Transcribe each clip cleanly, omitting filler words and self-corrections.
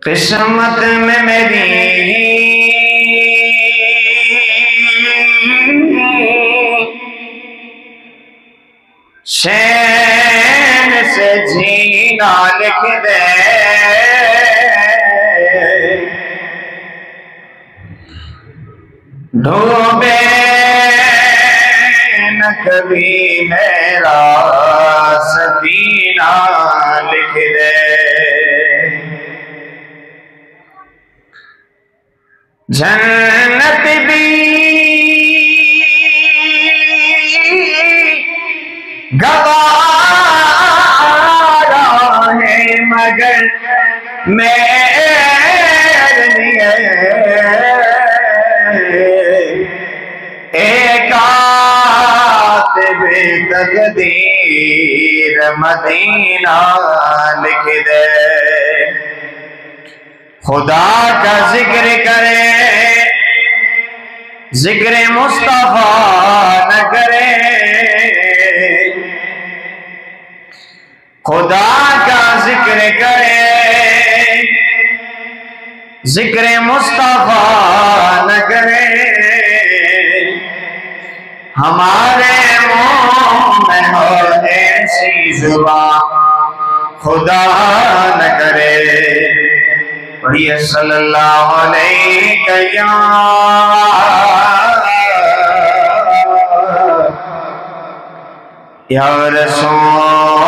किस्मत में मेरी शैन से जीना लिख दे, डूबे न कभी मेरा सफीना लिख दे। जन्नत भी गवारा है मगर मेरे लिए एकात भी तकदीर मदीना लिख दे। खुदा का जिक्र करे, जिक्र मुस्तफा न करे, खुदा का जिक्र करे, जिक्र मुस्तफा न करे, हमारे मुंह में हो ऐसी जुबान खुदा न करे। पढ़िए सल्लल्लाहु अलैहि या रसूलल्लाह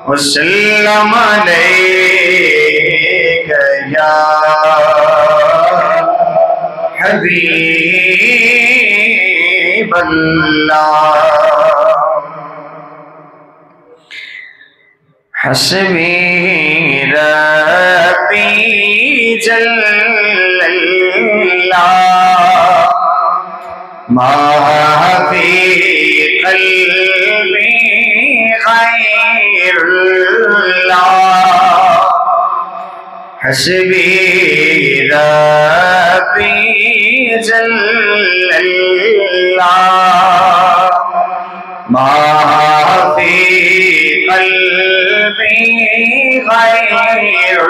वसल्लम अलैका या हबीबल्लाह। हस्बी रब्बी जल्लल्लाह मा फी क़ल्बी ग़ैरुल्लाह। हस्बी रब्बी जल्लल्लाह मा फी क़ल्बी ग़ैरुल्लाह।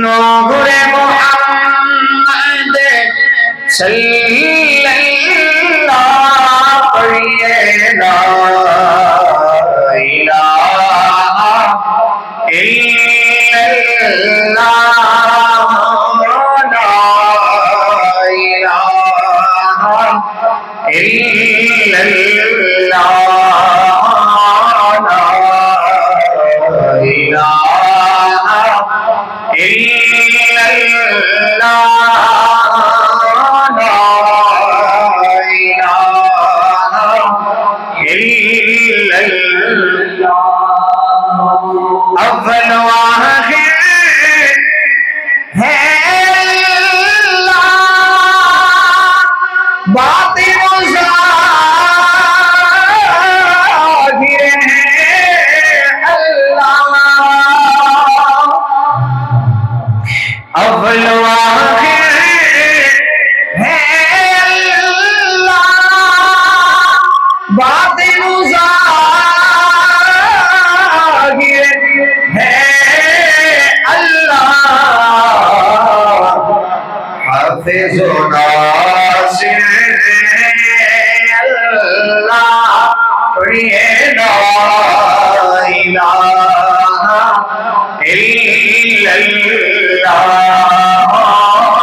नूरे मुहम्मद सल्लल्लाहु पढ़िए ला इलाहा इल्लल्लाह ला इलाहा इल्लल्लाह ला इलाहा इल्लल्लाह ला इलाहा इल्लल्लाह। अव्वल व आखिर है अल्लाह, बातिन व ज़ाहिर है अल्लाह। अव्वल व आखिर है अल्लाह, बातिन व ज़ाहिर है अल्लाह। हाफ़िज़ व नासिर अल्लाह पढ़िए ला इलाहा इल्लल्लाह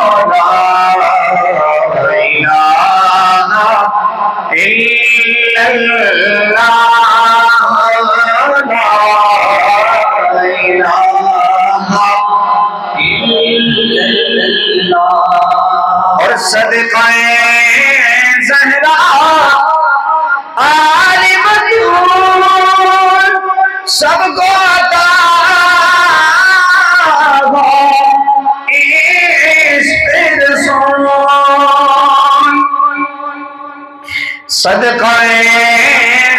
ला इलाहा इल्लल्लाह ला इलाहा इल्लल्लाह। और सदक़ाए ज़हरा आले मजहूर सबको अता हो इश्क़ रसूल। सदक़ाए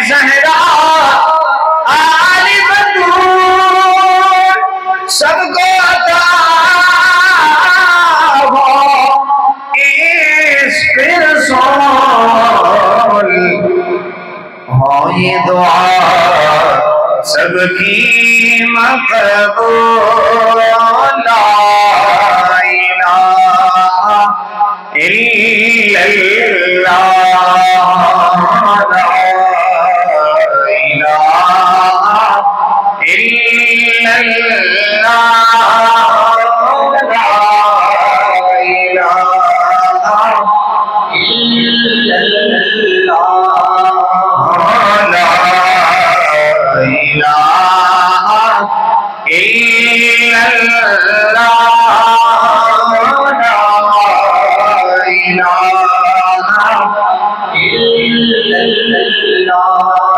ज़हरा आले मजहूर सबको अता हो इश्क़ रसूल। ये दुआ सबकी मकबूल। ला इलाहा इल्लल्लाह, ला इलाहा इल्लल्लाह, ला इलाहा इल्लल्लाह, ला इलाहा इल्लल्लाह।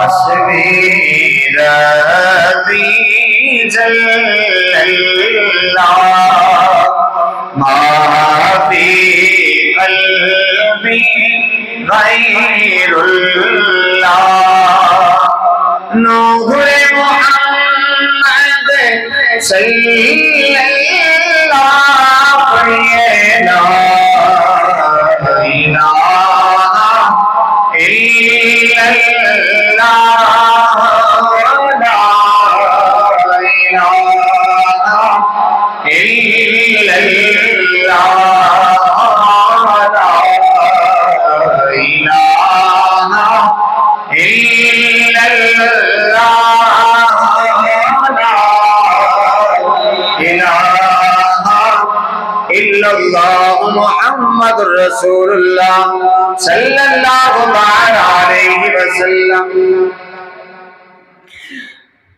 हस्बी रब्बी जल्लल्लाह, मा फी क़ल्बी गैरुल्लाह। नूरे मोहम्मद सल्लल्लाहु अलैहि ला इलाहा इल्लल्लाह, ला इलाहा इल्लल्लाह, ला इलाहा इल्लल्लाह मुहम्मदुर रसूलुल्लाह सल्लल्लाहु अलैहि वसल्लम।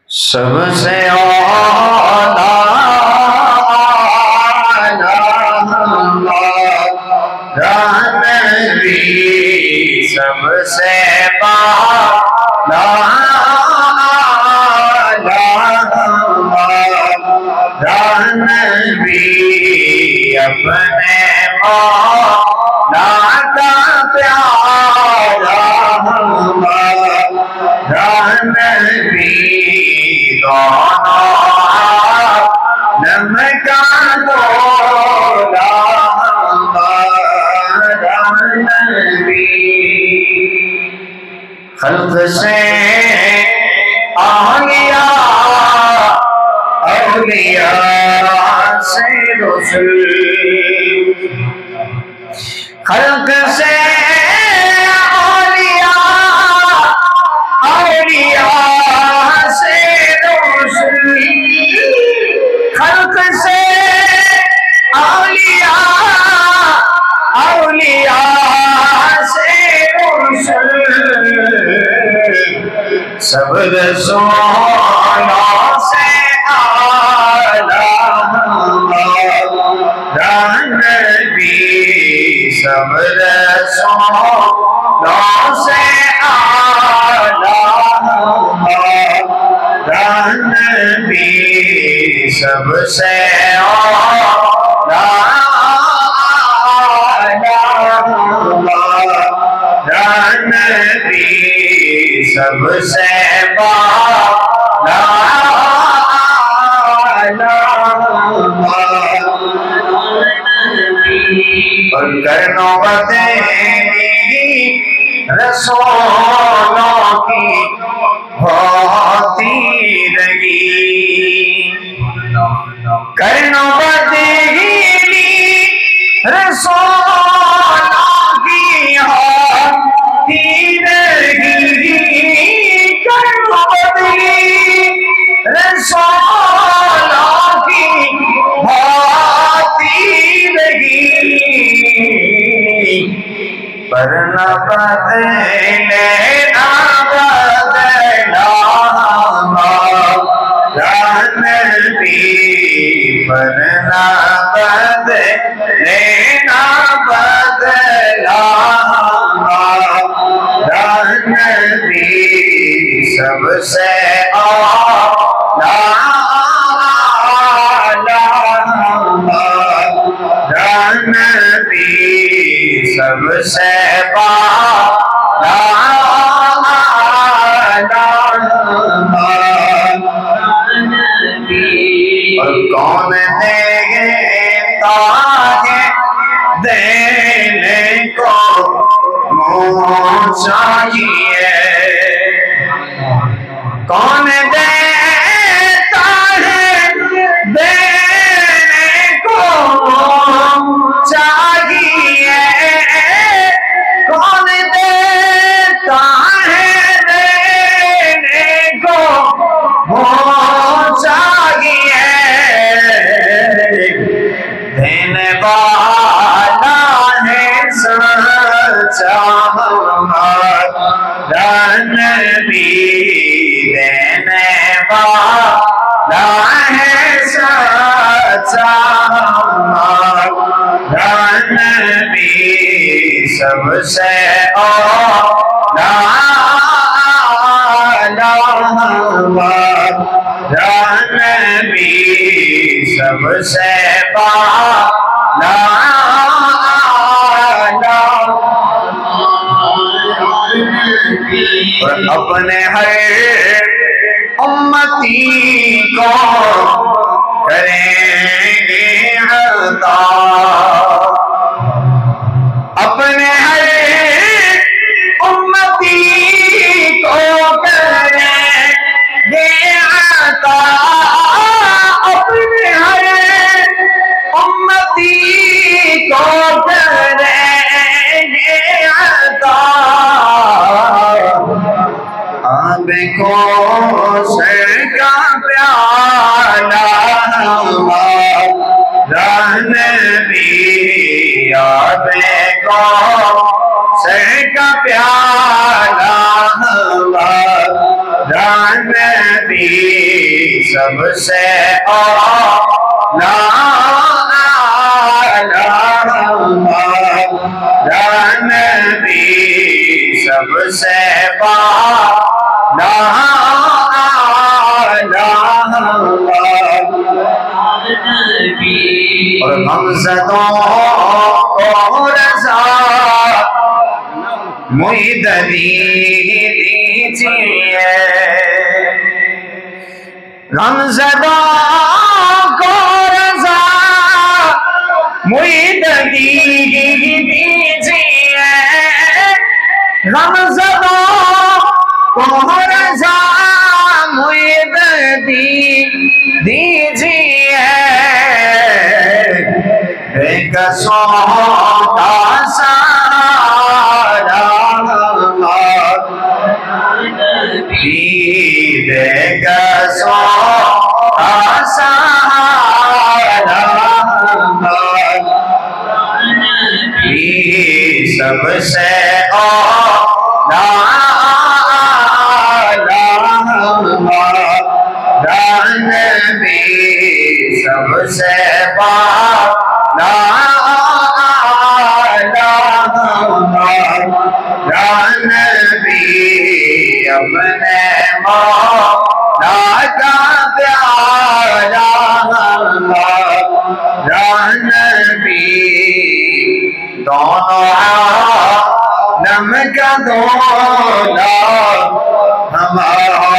सबसे आला नबी, सबसे बाला नबी, अपने मौला का प्यारा नबी, दोनों आलम का मौला नबी। खल्क़ से औलिया, औलिया से रसूल, खल्क़ से औलिया, औलिया से रसूल, खल्क़ से औलिया, औलिया से रसूल, सब रसूलों से आला नबी, सब रसूलों से आला नबी, सबसे आला नबी, सबसे बाला और करनो बतेगी रसूलों की होती रही, करनो बतेगी रसूलों की होती रही, करनो बतेगी रसूलों की होती रही, पर न बदले ना बदला नबी, पर न बदले ना बदला नबी, सबसे आला नबी, सबसे बाला नबी। और कौन देता है देने को मुँह चाहिए, कौन देता है देने को चाहिए, कौन देता है देने को चाहिए, देने वाला है सच्चा हमारा नबी, देने वाला है सच्चा हमारा नबी, सबसे औला हमारा नबी, सबसे बाला और अपने हर उम्मती को करेंगे अता, अपने हर उम्मती को करेंगे अता, अपने हर उम्मती को करेंगे अता, आपको सर का प्याला हमारा नबी, आपको सर का प्याला हमारा नबी, सबसे औला हमारा नबी, सबसे और हमज़दों को रज़ा मुइददी दीजिए, हमज़दों को रज़ा मुइददी दीजिए, हमज़दों को रज़ा मुइददी दीजिए, एक सौदा सारा एक सौदा सारा सबसे औला नबी, सबसे बाला नबी, अपने मौला का प्यारा नबी, दोनों आलम का दौला हमारा